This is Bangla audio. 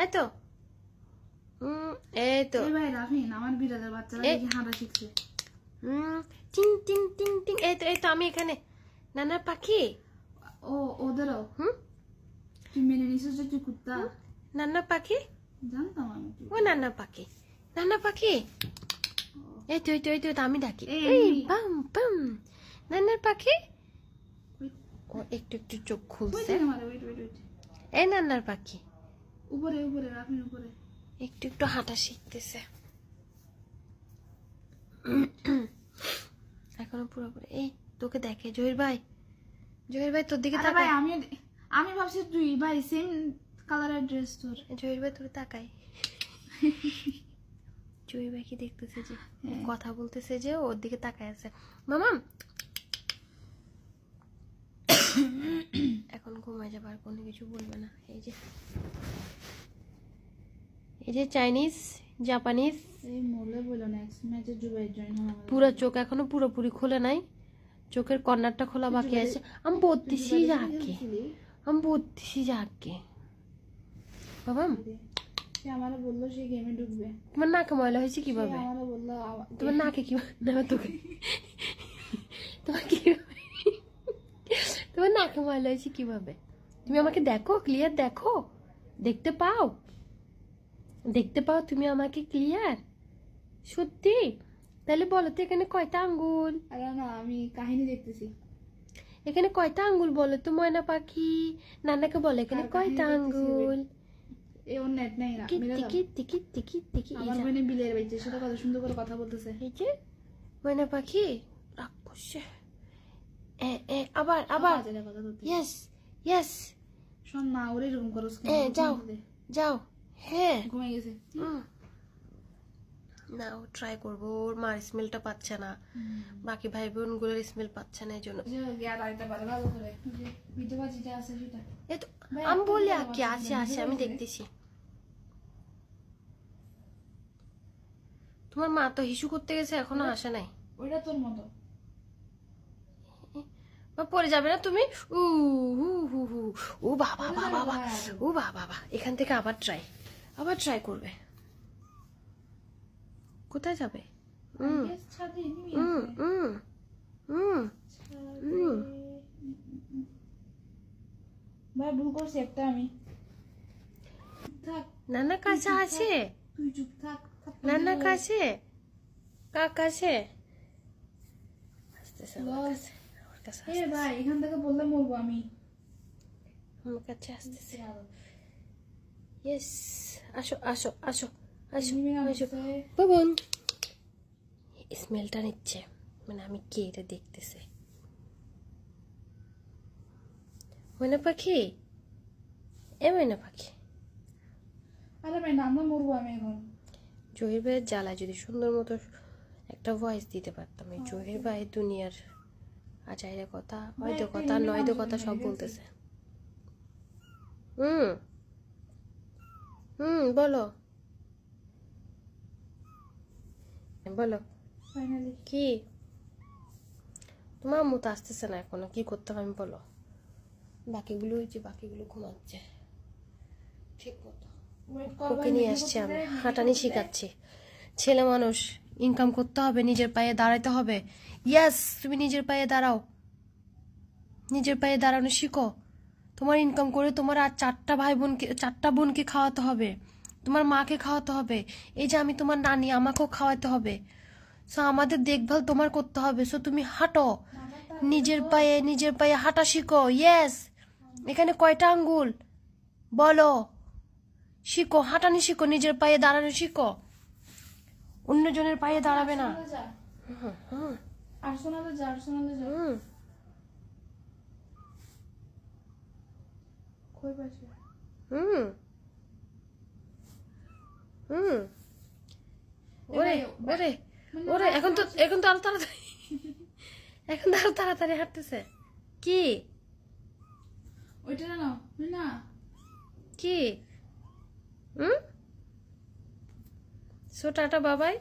এই তো এই তো এই ভাই রাফিন আমার বিড়ালের বাচ্চারা দেখি হাঁটা শিখছে। টিং টিং টিং টিং। এই তো আমি এখানে। নানার পাখি। ও ওদেরও তুই মেনে নিছিস যে তুই কুত্তা? নানা পাখি জানতাম আমি। ও নানা পাখি, নানা পাখি। এই তো এই তো আমি ডাকি। এই বাম বাম নানার পাখি। ও একটু একটু চোখ খুলছে। এই নানার পাখি উপরে উপরে রাফিন উপরে একটু একটু হাঁটা শিখতেছে এখনো পুরোপুরি। এই তোকে দেখে জহির ভাই তোর দিকে তাকায়। আমি ভাবছি তুই ভাই সেম কালারের ড্রেস তোর। জহির ভাই তোর তাকায়। জহির ভাই কি দেখতেছে যে কথা বলতেছে যে ওর দিকে তাকায় আছে। মামা এখন ঘুমায় যাবে আর কোনো কিছু বলবে না। এই যে চাইনিজ জাপানিজ পুরো চোখ এখনো পুরোপুরি খোলে নাই, চোখের কর্নারটা খোলা বাকি আছে। আমি বলতেছি যাকে বাবা আমারে বললো সে গেমে ঢুকবে। তোমার নাকে ময়লা হয়েছে কিভাবে? তোমার নাকে কি তোকে তোমার নাকে ময়লা হয়েছে কিভাবে? তুমি আমাকে দেখো, ক্লিয়ার দেখো, দেখতে পাও তুমি আমাকে ক্লিয়ার? সত্যি? তাহলে বলো তো এখানে কয়টা আঙ্গুল? আরে না আমি কাহিনী দেখতেছি। এখানে কয়টা আঙ্গুল বলো তো ময়না পাখি? নানাকে বলো এখানে কয়টা আঙ্গুল? এই ওর নেট নাই না। আমার বোনে বিলের বাইছে সেটা কত সুন্দর করে কথা বলতেছে। এই যে ময়না পাখি রাগ করছে। আবার ইয়েস শোন না ওর এরকম করস। যাও হ্যাঁ ঘুমিয়ে গেছে না। ও ট্রাই করবো, ওর মার স্মেলটা পাচ্ছে না, বাকি ভাই বোন গুলোর স্মেল পাচ্ছে না, এই জন্য। আমি বলি কি আসে আমি দেখতেছি। তোমার মা তো হিসু করতে গেছে এখনো আসে নাই। ওইটা তোর মতো পরে যাবে না তুমি? ও বাবা এখান থেকে আবার ট্রাই করবে। কোথায় যাবে? ভাই ভুল করছি একটা আমি। নানা কাছে আছে, তুই চুপ থাক। নানা কাছে কাছে ভাই এখান থেকে বললে মরবো আমি। আমার কাছে আসতেছে। ইয়েস আসো বাবুন। স্মেলটা নিচ্ছে, মানে আমি কে এটা দেখতেছে। ময়না পাখি ময়না পাখি। আরে ভাই নাম মরবো আমি এখন। জহির ভাইয়ের জ্বালায় যদি সুন্দর মতো একটা ভয়েস দিতে পারতাম। এই জহির ভাই দুনিয়ার আচাইরে কথা, হয়তো কথা নয়তো কথা সব বলতেছে। বলো কি? তোমার আম্মু তো আসতেছে না এখনো, কি করতে হবে আমি বলো? বাকিগুলো ঘুমাচ্ছে ঠিক মতো। ওকে নিয়ে আসছি আমি, হাঁটানি শিখাচ্ছি। ছেলে মানুষ, ইনকাম করতে হবে, নিজের পায়ে দাঁড়াতে হবে। ইয়েস তুমি নিজের পায়ে দাঁড়াও, নিজের পায়ে দাঁড়ানো শিখো। তোমার ইনকাম করে তোমার আর চারটা বোনকে খাওয়াতে হবে, তোমার মাকে খাওয়াতে হবে। এই যে আমি তোমার নানি, আমাকেও খাওয়াতে হবে। সো আমাদের দেখভাল তোমার করতে হবে। সো তুমি হাঁটো, নিজের পায়ে হাঁটা শিখো। ইয়েস এখানে কয়টা আঙ্গুল বলো? শিখো, হাঁটানি শিখো, নিজের পায়ে দাঁড়ানো শিখো। অন্যজনের পায়ে দাঁড়াবে না। ওরে এখন তো আরো তাড়াতাড়ি হাঁটতেছে। কি ওইটা না কি? সো টাটা বাবাই।